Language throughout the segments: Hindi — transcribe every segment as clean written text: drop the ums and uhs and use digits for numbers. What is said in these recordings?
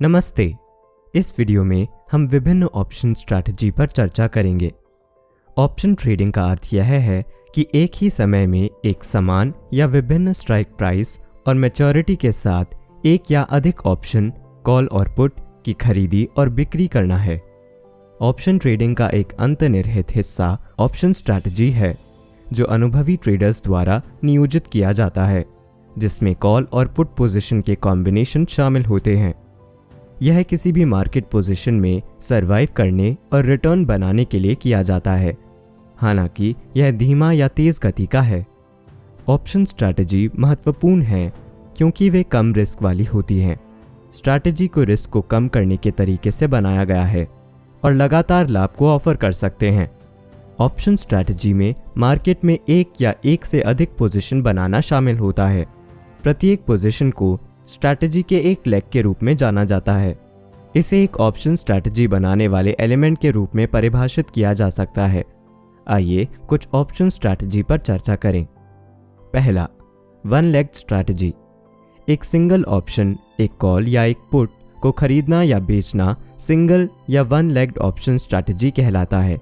नमस्ते। इस वीडियो में हम विभिन्न ऑप्शन स्ट्रैटेजी पर चर्चा करेंगे। ऑप्शन ट्रेडिंग का अर्थ यह है कि एक ही समय में एक समान या विभिन्न स्ट्राइक प्राइस और मैच्योरिटी के साथ एक या अधिक ऑप्शन, कॉल और पुट की खरीदी और बिक्री करना है। ऑप्शन ट्रेडिंग का एक अंतर्निहित हिस्सा ऑप्शन स्ट्रैटेजी है, जो अनुभवी ट्रेडर्स द्वारा नियोजित किया जाता है, जिसमें कॉल और पुट पोजीशन के कॉम्बिनेशन शामिल होते हैं। यह किसी भी मार्केट पोजीशन में सरवाइव करने और रिटर्न बनाने के लिए किया जाता है, हालांकि यह धीमा या तेज गति का है। ऑप्शन स्ट्रैटेजी महत्वपूर्ण है क्योंकि वे कम रिस्क वाली होती हैं। स्ट्रैटेजी को रिस्क को कम करने के तरीके से बनाया गया है और लगातार लाभ को ऑफर कर सकते हैं। ऑप्शन स्ट्रैटेजी में मार्केट में एक या एक से अधिक पोजीशन बनाना शामिल होता है। प्रत्येक पोजीशन को स्ट्रैटेजी के एक लेग के रूप में जाना जाता है। इसे एक ऑप्शन स्ट्रैटेजी बनाने वाले एलिमेंट के रूप में परिभाषित किया जा सकता है। आइए कुछ ऑप्शन स्ट्रैटेजी पर चर्चा करें। पहला, वन लेग्ड स्ट्रैटेजी। एक सिंगल ऑप्शन, एक कॉल या एक पुट को खरीदना या बेचना सिंगल या वन लेग्ड ऑप्शन स्ट्रैटेजी कहलाता है।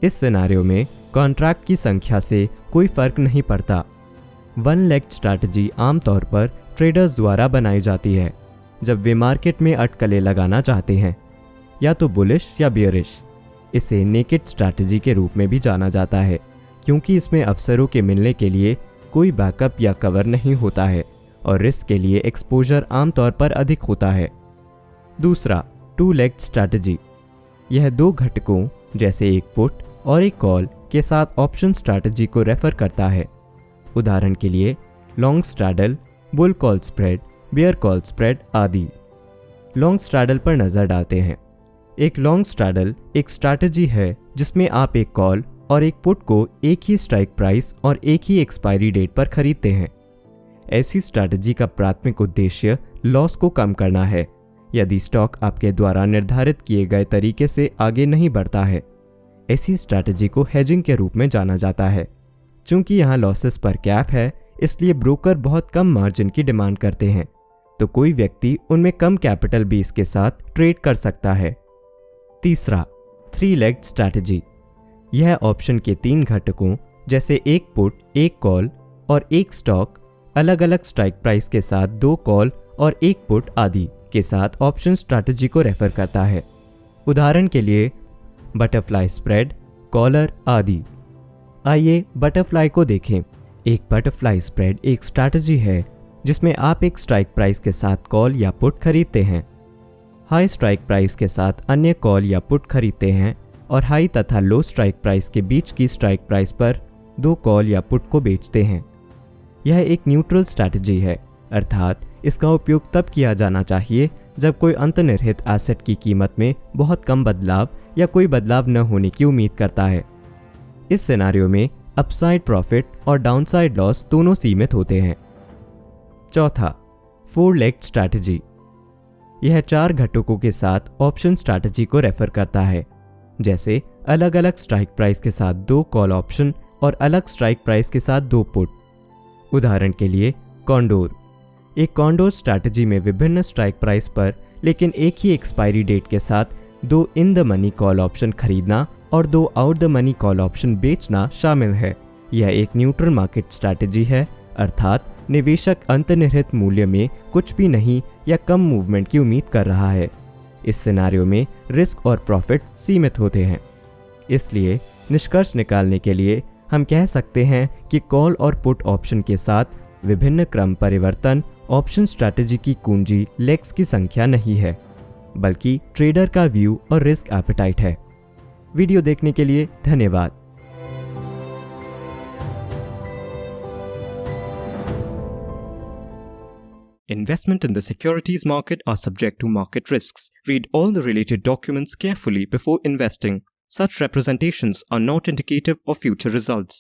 इस सिनेरियो में कॉन्ट्रैक्ट की संख्या से कोई फर्क नहीं पड़ता। वन लेग्ड स्ट्रैटेजी आमतौर पर ट्रेडर्स द्वारा बनाई जाती है जब वे मार्केट में अटकलें लगाना चाहते हैं, या तो बुलिश या बियरिश। इसे नेकेड स्ट्रैटेजी के रूप में भी जाना जाता है क्योंकि इसमें अवसरों के मिलने के लिए कोई बैकअप या कवर नहीं होता है और रिस्क के लिए एक्सपोजर आमतौर पर अधिक होता है। दूसरा, टू लेग्ड स्ट्रैटेजी। यह दो घटकों जैसे एक पुट और एक कॉल के साथ ऑप्शन स्ट्रैटेजी को रेफर करता है। उदाहरण के लिए long straddle, bull call spread, bear call spread आदि। लॉन्ग स्ट्रैडल पर नजर डालते हैं। एक लॉन्ग स्ट्रैडल एक स्ट्रैटेजी है जिसमें आप एक कॉल और एक पुट को एक ही स्ट्राइक प्राइस और एक ही एक्सपायरी डेट पर खरीदते हैं। ऐसी स्ट्रैटेजी का प्राथमिक उद्देश्य लॉस को कम करना है यदि स्टॉक आपके द्वारा निर्धारित किए गए तरीके से आगे नहीं बढ़ता है। ऐसी स्ट्रैटेजी को हेजिंग के रूप में जाना जाता है। चूंकि यहाँ लॉसेस पर कैप है, इसलिए ब्रोकर बहुत कम मार्जिन की डिमांड करते हैं, तो कोई व्यक्ति उनमें कम कैपिटल बेस के साथ ट्रेड कर सकता है। तीसरा, थ्री लेग्ड स्ट्रैटेजी। यह ऑप्शन के तीन घटकों जैसे एक पुट, एक कॉल और एक स्टॉक अलग अलग स्ट्राइक प्राइस के साथ दो कॉल और एक पुट आदि के साथ ऑप्शन स्ट्रैटेजी को रेफर करता है। उदाहरण के लिए बटरफ्लाई स्प्रेड, कॉलर आदि। आइए बटरफ्लाई को देखें। एक बटरफ्लाई स्प्रेड एक स्ट्रैटेजी है जिसमें आप एक स्ट्राइक प्राइस के साथ कॉल या पुट खरीदते हैं, हाई स्ट्राइक प्राइस के साथ अन्य कॉल या पुट खरीदते हैं और हाई तथा लो स्ट्राइक प्राइस के बीच की स्ट्राइक प्राइस पर दो कॉल या पुट को बेचते हैं। यह एक न्यूट्रल स्ट्रैटेजी है, अर्थात इसका उपयोग तब किया जाना चाहिए जब कोई अंतर्निहित एसेट की कीमत में बहुत कम बदलाव या कोई बदलाव न होने की उम्मीद करता है। इस सिनेरियो में अपसाइड प्रॉफिट और डाउनसाइड लॉस दोनों सीमित होते हैं। चौथा, फोर लेग्ड स्ट्रैटेजी। यह चार घटकों के साथ ऑप्शन स्ट्रैटेजी को रेफर करता है, जैसे अलग अलग स्ट्राइक प्राइस के साथ दो कॉल ऑप्शन और अलग स्ट्राइक प्राइस के साथ दो पुट। उदाहरण के लिए कॉन्डोर। एक कॉन्डोर स्ट्रैटेजी में विभिन्न स्ट्राइक प्राइस पर लेकिन एक ही एक्सपायरी डेट के साथ दो in the money call option खरीदना और दो out the money call option बेचना शामिल है। यह एक न्यूट्रल मार्केट स्ट्रैटेजी है, अर्थात निवेशक अंतर्निहित मूल्य में कुछ भी नहीं या कम मूवमेंट की उम्मीद कर रहा है। इस सिनेरियो में रिस्क और प्रॉफिट सीमित होते हैं। इसलिए निष्कर्ष निकालने के लिए हम कह सकते हैं कि कॉल और पुट ऑप्शन के साथ विभिन्न क्रम परिवर्तन ऑप्शन स्ट्रैटेजी की कुंजी लेग्स की संख्या नहीं है, बल्कि ट्रेडर का व्यू और रिस्क एपेटाइट है। वीडियो देखने के लिए धन्यवाद। Investment in the securities market are subject to market risks. Read all the related documents carefully before investing. Such representations are not indicative of future results.